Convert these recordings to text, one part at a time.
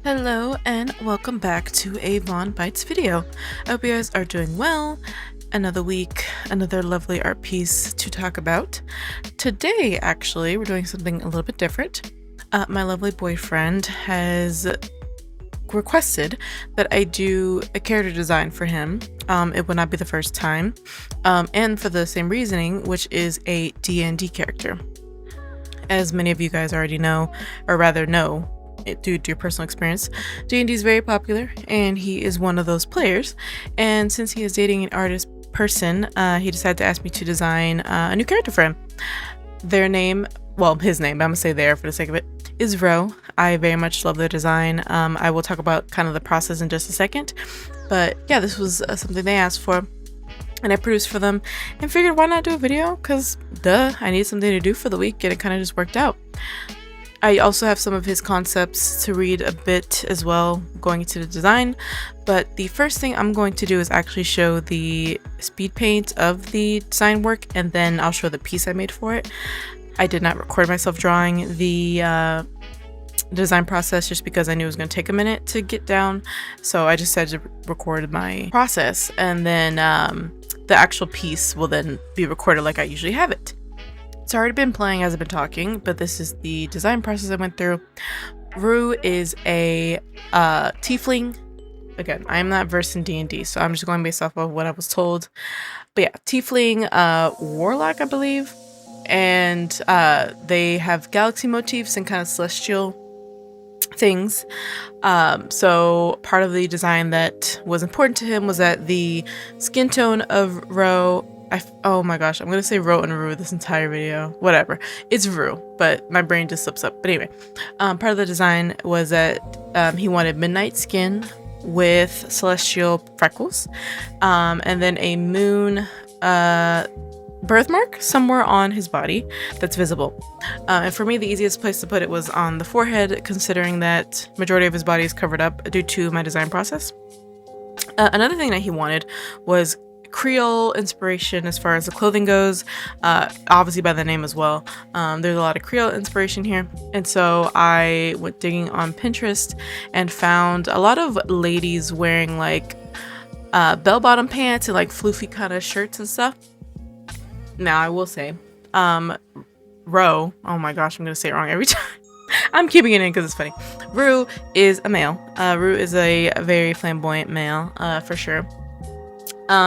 Hello and welcome back to a Von Bites video. I hope you guys are doing well. Another week, another lovely art piece to talk about. Today, actually, we're doing something a little bit different. My lovely boyfriend has requested that I do a character design for him. It would not be the first time, and for the same reasoning, which is a DND character. As many of you guys already know, or rather know, due to your personal experience, D&D is very popular and he is one of those players, and since he is dating an artist person, he decided to ask me to design a new character for him. Their name, well, his name, I'm gonna say there for the sake of it, is Ro. I very much love their design. I will talk about kind of the process in just a second, but yeah, this was something they asked for and I produced for them and figured why not do a video, because duh, I need something to do for the week and it kind of just worked out. I also have some of his concepts to read a bit as well going into the design, but the first thing I'm going to do is actually show the speed paint of the design work, and then I'll show the piece I made for it. I did not record myself drawing the design process just because I knew it was going to take a minute to get down, so I just decided to record my process, and then the actual piece will then be recorded like I usually have it. It's already been playing as I've been talking, but this is the design process I went through. Rue is a tiefling. Again, I am not versed in D&D, so I'm just going based off of what I was told. But yeah, tiefling warlock, I believe. And they have galaxy motifs and kind of celestial things. So part of the design that was important to him was that the skin tone of Ro, oh my gosh, I'm gonna say Ro and Rue this entire video. Whatever. It's Rue, but my brain just slips up. But anyway, part of the design was that he wanted midnight skin with celestial freckles, and then a moon birthmark somewhere on his body that's visible. And for me, the easiest place to put it was on the forehead, considering that majority of his body is covered up due to my design process. Another thing that he wanted was Creole inspiration as far as the clothing goes, obviously by the name as well. There's a lot of Creole inspiration here, and so I went digging on Pinterest and found a lot of ladies wearing like bell-bottom pants and like floofy kind of shirts and stuff. Now I will say, Ro, oh my gosh, I'm gonna say it wrong every time. I'm keeping it in because it's funny. Rue is a male. Rue is a very flamboyant male, for sure.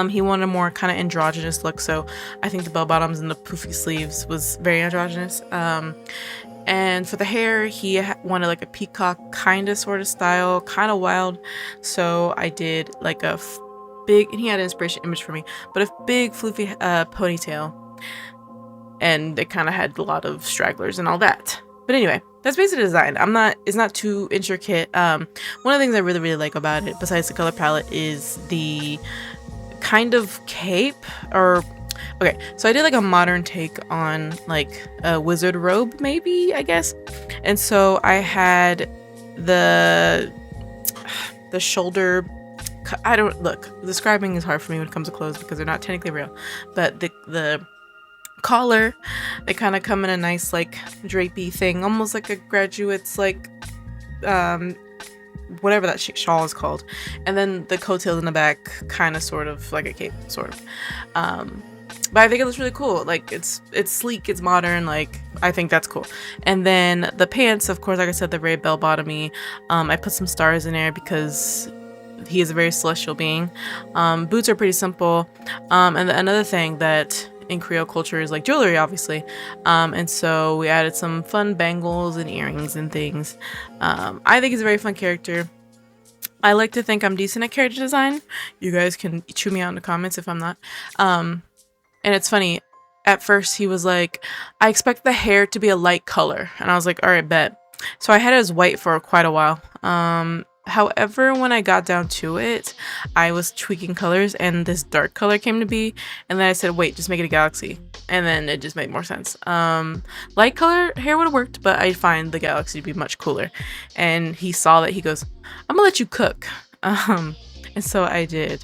He wanted a more kind of androgynous look, so I think the bell bottoms and the poofy sleeves was very androgynous. And for the hair, he wanted like a peacock kind of sort of style, kind of wild. So I did like a big, and he had an inspiration image for me, but a big floofy ponytail, and it kind of had a lot of stragglers and all that. But anyway, that's basically the design. It's not too intricate. One of the things I really like about it, besides the color palette, is the kind of cape, or okay, so I did like a modern take on like a wizard robe, maybe, I guess. And so I had the shoulder, I don't, look, describing is hard for me when it comes to clothes because they're not technically real, but the collar, they kind of come in a nice like drapey thing, almost like a graduate's like whatever that shawl is called, and then the coattails in the back, kind of sort of like a cape, sort of. But I think it looks really cool. Like it's sleek, it's modern. Like I think that's cool. And then the pants, of course, like I said, they're very bell bottomy. I put some stars in there because he is a very celestial being. Boots are pretty simple. And another thing that in Creole culture is like jewelry, obviously, and so we added some fun bangles and earrings and things. I think he's a very fun character. I like to think I'm decent at character design. You guys can chew me out in the comments if I'm not. And it's funny, at first he was like, I expect the hair to be a light color, and I was like, all right, bet. So I had it as white for quite a while. However, when I got down to it, I was tweaking colors and this dark color came to be, and then I said, wait, just make it a galaxy, and then it just made more sense. Light color hair would have worked, but I find the galaxy to be much cooler. And he saw that, he goes, I'm gonna let you cook. And so I did.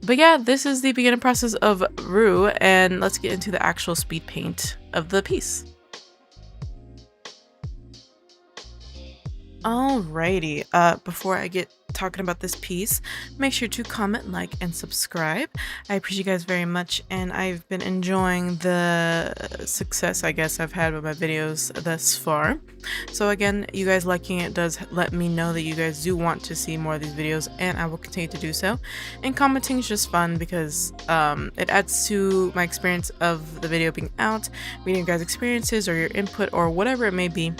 But yeah, this is the beginning process of Rue, and let's get into the actual speed paint of the piece. Alrighty, before I get talking about this piece, make sure to comment, like, and subscribe. I appreciate you guys very much, and I've been enjoying the success, I guess, I've had with my videos thus far. So again, you guys liking it does let me know that you guys do want to see more of these videos, and I will continue to do so. And commenting is just fun because it adds to my experience of the video being out, reading your guys' experiences or your input or whatever it may be.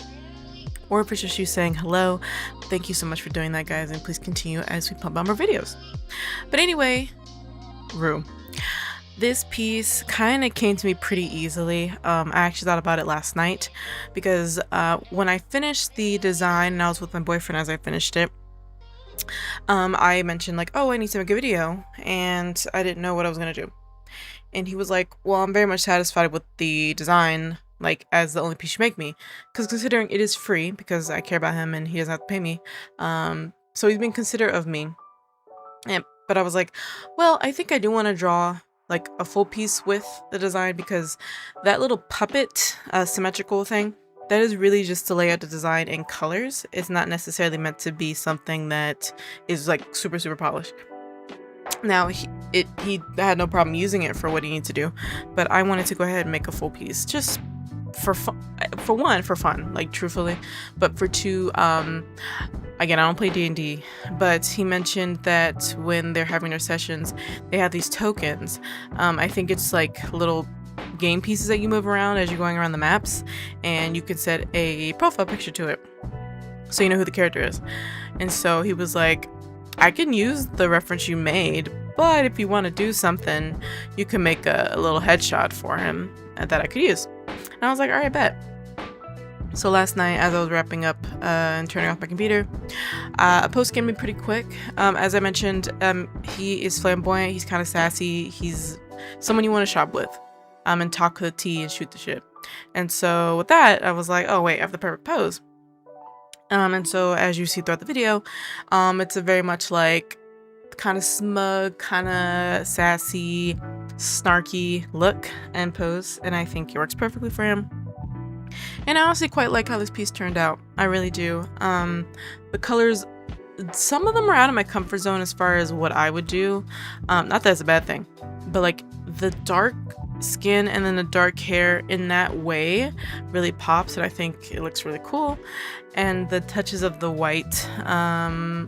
Or if it's just you saying hello, thank you so much for doing that, guys, and please continue as we pump out more videos. But anyway, Rue. This piece kind of came to me pretty easily. I actually thought about it last night because when I finished the design, and I was with my boyfriend as I finished it, I mentioned like, oh, I need to make a video, and I didn't know what I was going to do. And he was like, well, I'm very much satisfied with the design, like as the only piece you make me, because considering it is free because I care about him and he doesn't have to pay me, so he's been considerate of me. But I was like, well, I think I do want to draw like a full piece with the design, because that little puppet symmetrical thing, that is really just to lay out the design in colors. It's not necessarily meant to be something that is like super polished. Now, he had no problem using it for what he needs to do, but I wanted to go ahead and make a full piece just for fun, for fun, like truthfully, but for two, again, I don't play D&D, but he mentioned that when they're having their sessions, they have these tokens. I think it's like little game pieces that you move around as you're going around the maps, and you can set a profile picture to it so you know who the character is. And so he was like, I can use the reference you made, but if you want to do something, you can make a little headshot for him that I could use. And I was like, all right, bet. So last night, as I was wrapping up and turning off my computer, a post came in pretty quick. As I mentioned, he is flamboyant, he's kind of sassy, he's someone you want to shop with, and talk the tea and shoot the shit. And so with that, I was like, oh wait, I have the perfect pose. And so as you see throughout the video, it's a very much like kind of smug, kind of sassy, snarky look and pose, and I think it works perfectly for him. And I honestly quite like how this piece turned out. I really do. The colors, some of them are out of my comfort zone as far as what I would do. Not that it's a bad thing, but like the dark skin and then the dark hair in that way really pops, and I think it looks really cool. And the touches of the white,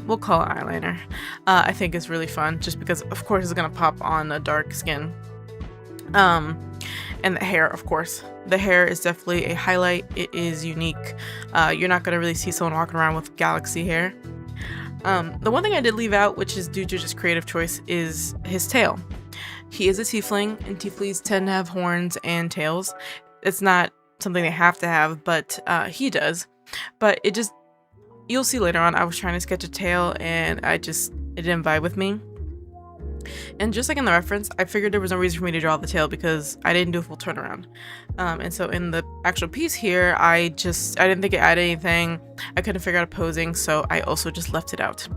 we'll call it eyeliner, I think is really fun, just because of course it's gonna pop on a dark skin. And the hair, of course. The hair is definitely a highlight. It is unique. You're not gonna really see someone walking around with galaxy hair. The one thing I did leave out, which is due to just creative choice, is his tail. He is a tiefling, and tieflings tend to have horns and tails. It's not something they have to have, but he does. But it just, you'll see later on, I was trying to sketch a tail, and it didn't vibe with me. And just like in the reference, I figured there was no reason for me to draw the tail because I didn't do a full turnaround. And so in the actual piece here, I didn't think it added anything. I couldn't figure out a posing, so I also just left it out.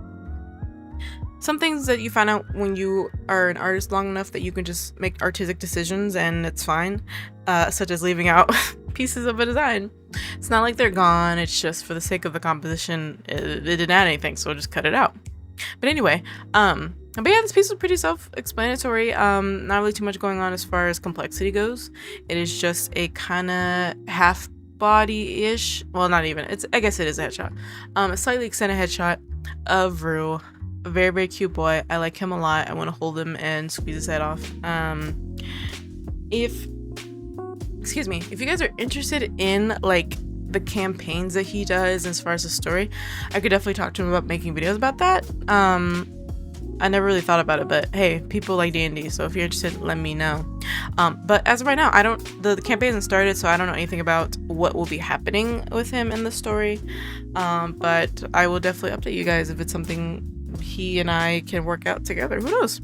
Some things that you find out when you are an artist long enough that you can just make artistic decisions and it's fine, such as leaving out pieces of a design. It's not like they're gone, it's just for the sake of the composition, it didn't add anything, so I'll just cut it out. But anyway, but yeah, this piece was pretty self-explanatory. Not really too much going on as far as complexity goes. It is just a kind of half body-ish, well, not even, I guess it is a headshot, a slightly extended headshot of Rue. A very cute boy. I like him a lot. I want to hold him and squeeze his head off. If you guys are interested in like the campaigns that he does as far as the story, I could definitely talk to him about making videos about that. I never really thought about it, but hey, people like D&D, so if you're interested, let me know. But as of right now, the campaign hasn't started, so I don't know anything about what will be happening with him in the story. But I will definitely update you guys if it's something he and I can work out together. Who knows?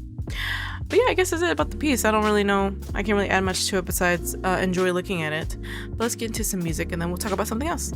But yeah, I guess that's it about the piece. I don't really know. I can't really add much to it besides enjoy looking at it. But let's get into some music and then we'll talk about something else.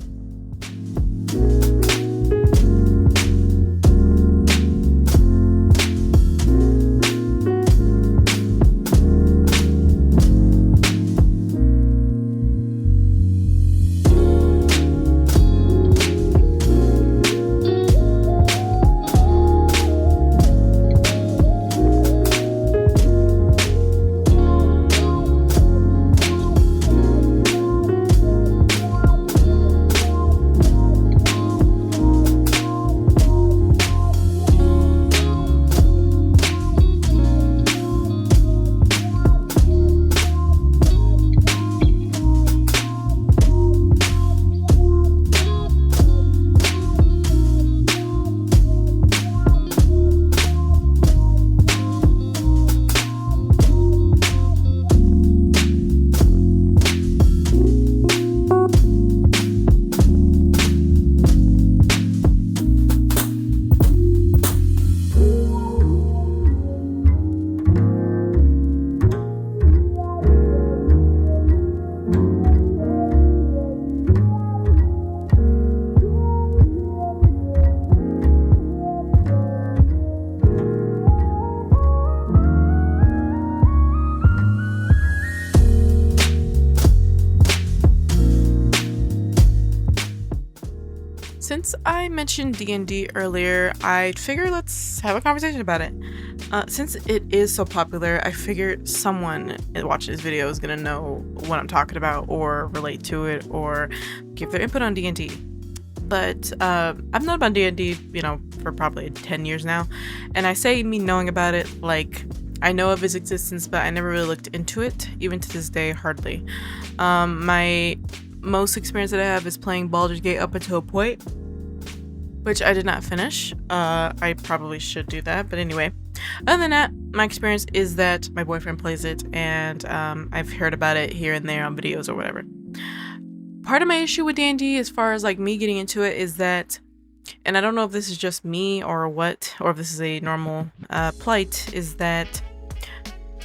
since I mentioned D&D earlier, I figured let's have a conversation about it. Since it is so popular, I figured someone watching this video is gonna know what I'm talking about, or relate to it, or give their input on D&D. But I've known about D&D, for probably 10 years now, and I say me knowing about it, like, I know of its existence, but I never really looked into it, even to this day, hardly. My most experience that I have is playing Baldur's Gate up until a point, which I did not finish. I probably should do that, but anyway. Other than that, my experience is that my boyfriend plays it, and I've heard about it here and there on videos or whatever. Part of my issue with D&D, as far as like me getting into it, is that, and I don't know if this is just me or what, or if this is a normal plight, is that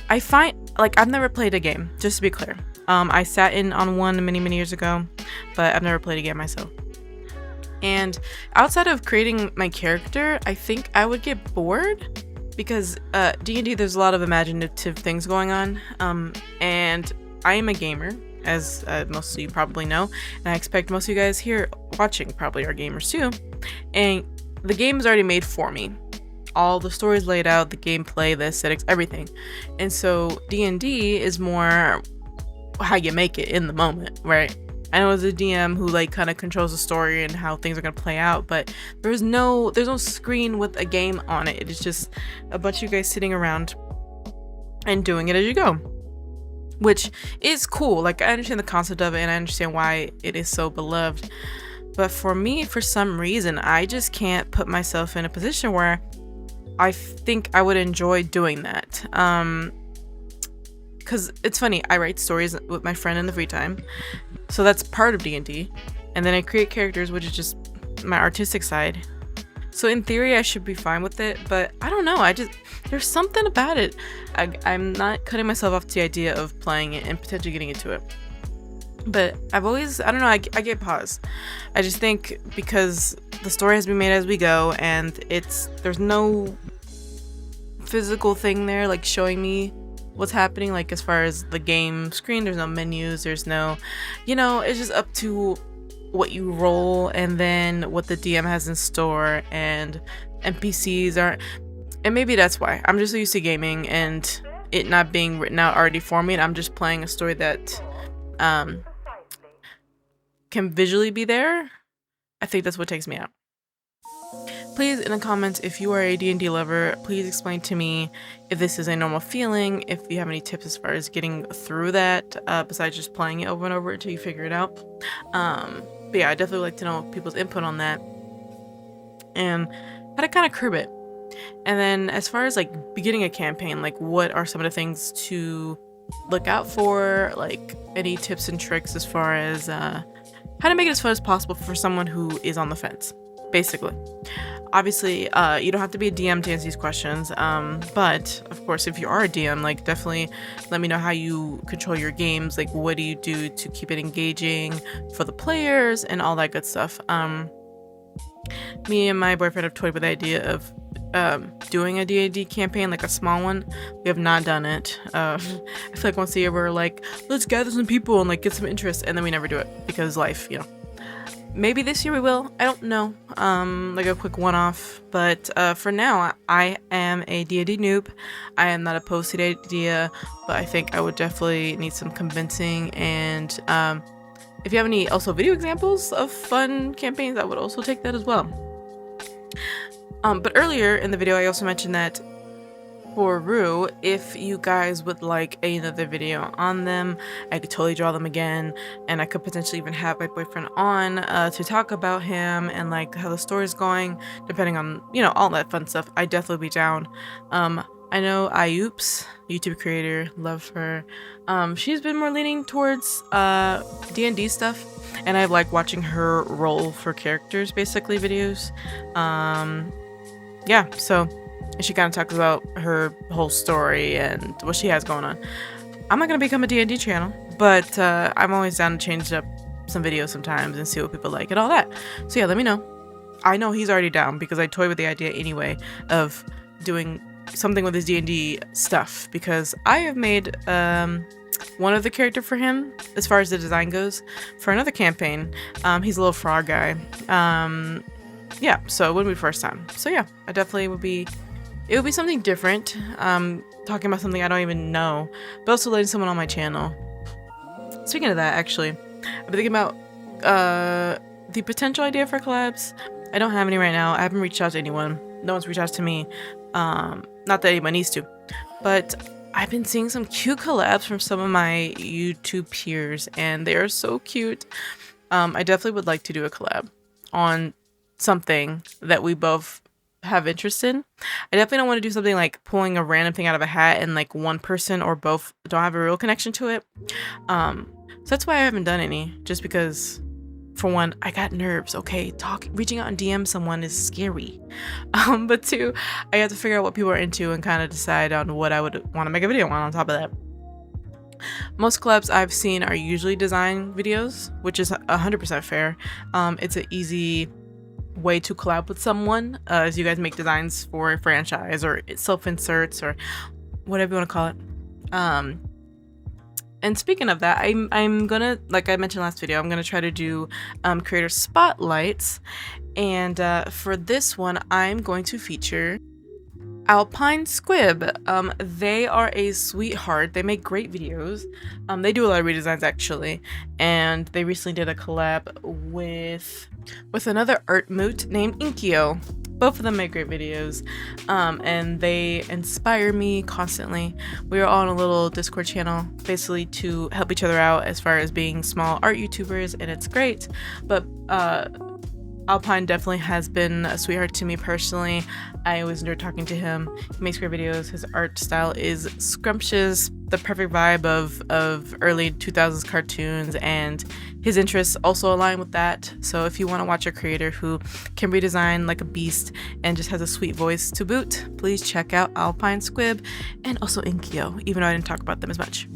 I find, like, I've never played a game, just to be clear. I sat in on one many years ago, but I've never played a game myself. And outside of creating my character, I think I would get bored, because D&D, there's a lot of imaginative things going on, and I am a gamer, as most of you probably know, and I expect most of you guys here watching probably are gamers too, and the game is already made for me. All the stories laid out, the gameplay, the aesthetics, everything. And so D&D is more how you make it in the moment, right? I know as a DM who like kind of controls the story and how things are gonna play out, but there's no screen with a game on it. It's just a bunch of you guys sitting around and doing it as you go, which is cool. Like, I understand the concept of it, and I understand why it is so beloved. But for me, for some reason, I just can't put myself in a position where I think I would enjoy doing that. Because it's funny, I write stories with my friend in the free time, so that's part of D&D, and then I create characters, which is just my artistic side. So in theory, I should be fine with it, but I don't know, there's something about it. I'm not cutting myself off to the idea of playing it and potentially getting into it. But I don't know, I get pause. I just think because the story has been made as we go, and there's no physical thing there, like, showing me what's happening, like, as far as the game screen, there's no menus, there's no, it's just up to what you roll, and then what the DM has in store, and NPCs aren't, and maybe that's why I'm just so used to gaming and it not being written out already for me, and I'm just playing a story that can visually be there. I think that's what takes me out. Please, in the comments, if you are a D&D lover, please explain to me if this is a normal feeling, if you have any tips as far as getting through that, besides just playing it over and over until you figure it out. But yeah, I'd definitely like to know people's input on that, and how to kind of curb it. And then as far as like beginning a campaign, like, what are some of the things to look out for, like any tips and tricks as far as how to make it as fun as possible for someone who is on the fence, basically. Obviously, you don't have to be a DM to answer these questions, but of course, if you are a DM, like, definitely let me know how you control your games, like, what do you do to keep it engaging for the players and all that good stuff. Me and my boyfriend have toyed with the idea of doing a D&D campaign, like a small one. We have not done it. I feel like once a year we're like, let's gather some people and like get some interest, and then we never do it because life, Maybe this year we will. I don't know. Like a quick one-off. But for now, I am a D&D noob. I am not opposed to the idea, but I think I would definitely need some convincing. And if you have any also video examples of fun campaigns, I would also take that as well. But earlier in the video, I also mentioned that for Rue, if you guys would like another video on them, I could totally draw them again, and I could potentially even have my boyfriend on to talk about him and like how the story's going, depending on, all that fun stuff. I'd definitely be down. I know Ayoops, YouTube creator, love her. She's been more leaning towards D&D stuff, and I like watching her roll for characters, basically, videos. Yeah, so she kind of talks about her whole story and what she has going on. I'm not going to become a D&D channel, but I'm always down to change up some videos sometimes and see what people like and all that. So yeah, let me know. I know he's already down because I toy with the idea anyway of doing something with his D&D stuff, because I have made one of the character for him as far as the design goes for another campaign. He's a little frog guy. Yeah, so it wouldn't be the first time. So yeah, I definitely would be. It would be something different. Talking about something I don't even know, but also letting someone on my channel. Speaking of that, actually, I've been thinking about the potential idea for collabs. I don't have any right now. I haven't reached out to anyone. No one's reached out to me. Not that anyone needs to, but I've been seeing some cute collabs from some of my YouTube peers, and they are so cute. I definitely would like to do a collab on something that we both have interest in. I definitely don't want to do something like pulling a random thing out of a hat and like one person or both don't have a real connection to it. So that's why I haven't done any, just because for one, I got nerves. Okay, reaching out and DM someone is scary. But two, I have to figure out what people are into and kind of decide on what I would want to make a video on top of that. Most collabs I've seen are usually design videos, which is 100% fair. It's an easy way to collab with someone as you guys make designs for a franchise or self-inserts or whatever you want to call it. And speaking of that, I'm gonna, like I mentioned last video, I'm gonna try to do creator spotlights, and for this one I'm going to feature Alpine Squib. They are a sweetheart. They make great videos. They do a lot of redesigns actually, and they recently did a collab with another art moot named Inkyo. Both of them make great videos, and they inspire me constantly. We are all on a little Discord channel basically to help each other out as far as being small art YouTubers, and it's great. But Alpine definitely has been a sweetheart to me personally. I always enjoy talking to him. He makes great videos. His art style is scrumptious, the perfect vibe of early 2000s cartoons, and his interests also align with that. So if you want to watch a creator who can redesign like a beast and just has a sweet voice to boot, please check out Alpine Squib and also Inkyo, even though I didn't talk about them as much.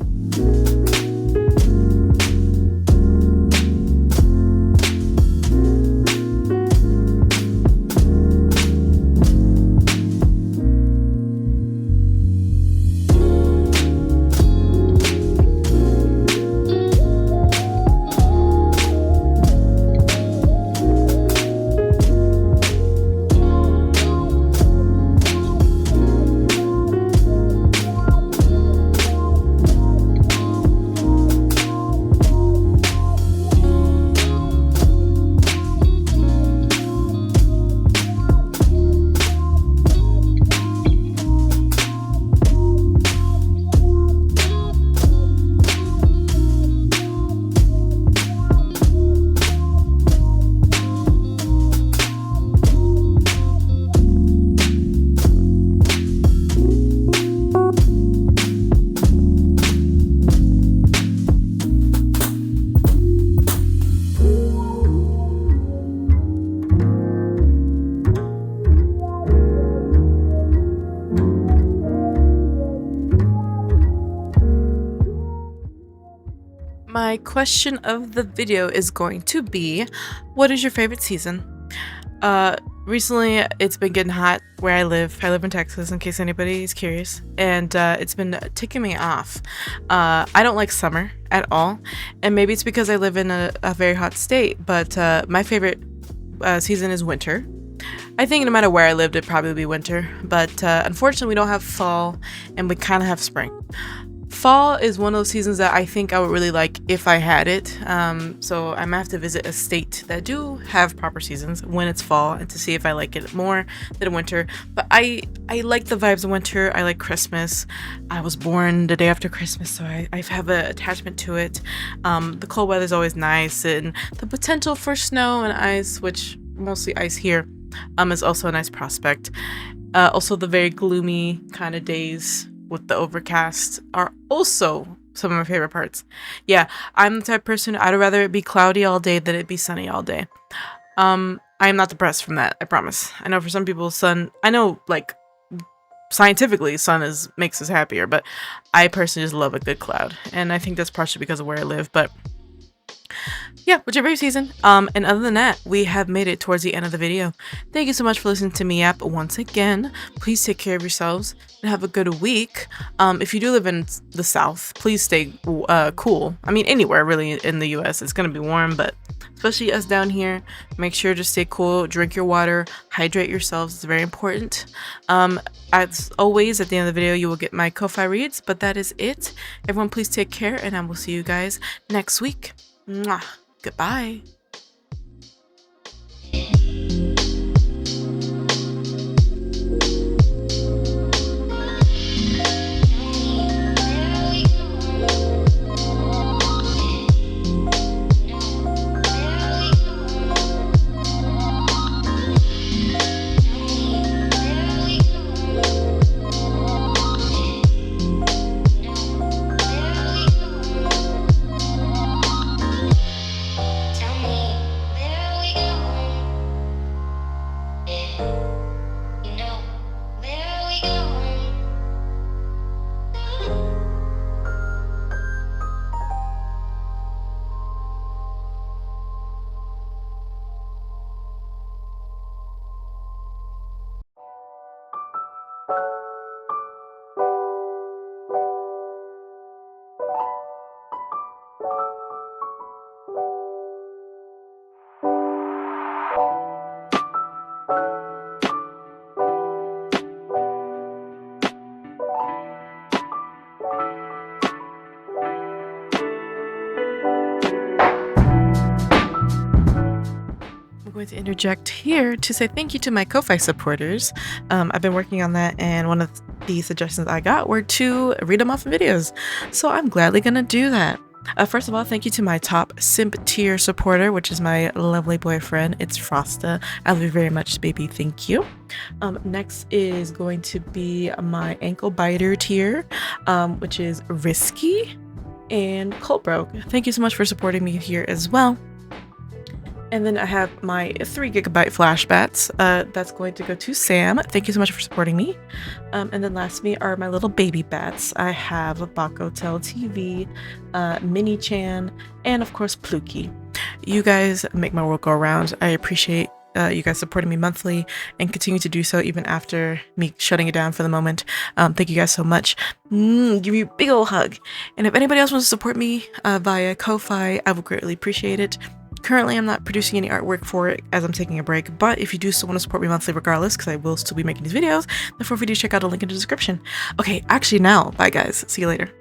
My question of the video is going to be, what is your favorite season? Recently it's been getting hot where I live. I live in Texas, in case anybody is curious, and it's been ticking me off. I don't like summer at all, and maybe it's because I live in a very hot state, but my favorite season is winter. I think no matter where I lived, it'd probably be winter, but unfortunately we don't have fall, and we kind of have spring. Fall is one of those seasons that I think I would really like if I had it. So I'm gonna have to visit a state that do have proper seasons when it's fall and to see if I like it more than winter. But I like the vibes of winter. I like Christmas. I was born the day after Christmas, so I have an attachment to it. The cold weather is always nice, and the potential for snow and ice, which mostly ice here, is also a nice prospect. Also the very gloomy kind of days with the overcast are also some of my favorite parts. Yeah, I'm the type of person, I'd rather it be cloudy all day than it be sunny all day. I am not depressed from that, I promise. I know for some people I know like scientifically sun makes us happier, but I personally just love a good cloud, and I think that's partially because of where I live. But yeah, whichever season. And other than that, we have made it towards the end of the video. Thank you so much for listening to me yap once again. Please take care of yourselves and have a good week. If you do live in the South, please stay cool. I mean, anywhere really in the US, it's gonna be warm, but especially us down here, make sure to stay cool, drink your water, hydrate yourselves. It's very important. As always, at the end of the video, you will get my Ko-Fi reads, but that is it. Everyone, please take care, and I will see you guys next week. Mwah. Goodbye. Going to interject here to say thank you to my Ko-Fi supporters. I've been working on that, and one of the suggestions I got were to read them off in videos, so I'm gladly gonna do that. First of all, thank you to my top simp tier supporter, which is my lovely boyfriend. It's Frosta. I love you very much, baby. Thank you. Next is going to be my ankle biter tier, which is Risky and Colbroke. Thank you so much for supporting me here as well. And then I have my 3 GB flashbats. That's going to go to Sam. Thank you so much for supporting me. And then lastly are my little baby bats. I have Bakotel TV, Mini-chan, and of course Pluki. You guys make my world go around. I appreciate you guys supporting me monthly and continue to do so even after me shutting it down for the moment. Thank you guys so much. Give you a big old hug. And if anybody else wants to support me via Ko-Fi, I would greatly appreciate it. Currently, I'm not producing any artwork for it as I'm taking a break, but if you do still want to support me monthly regardless, because I will still be making these videos, then feel free to check out a link in the description. Okay, actually now, bye guys. See you later.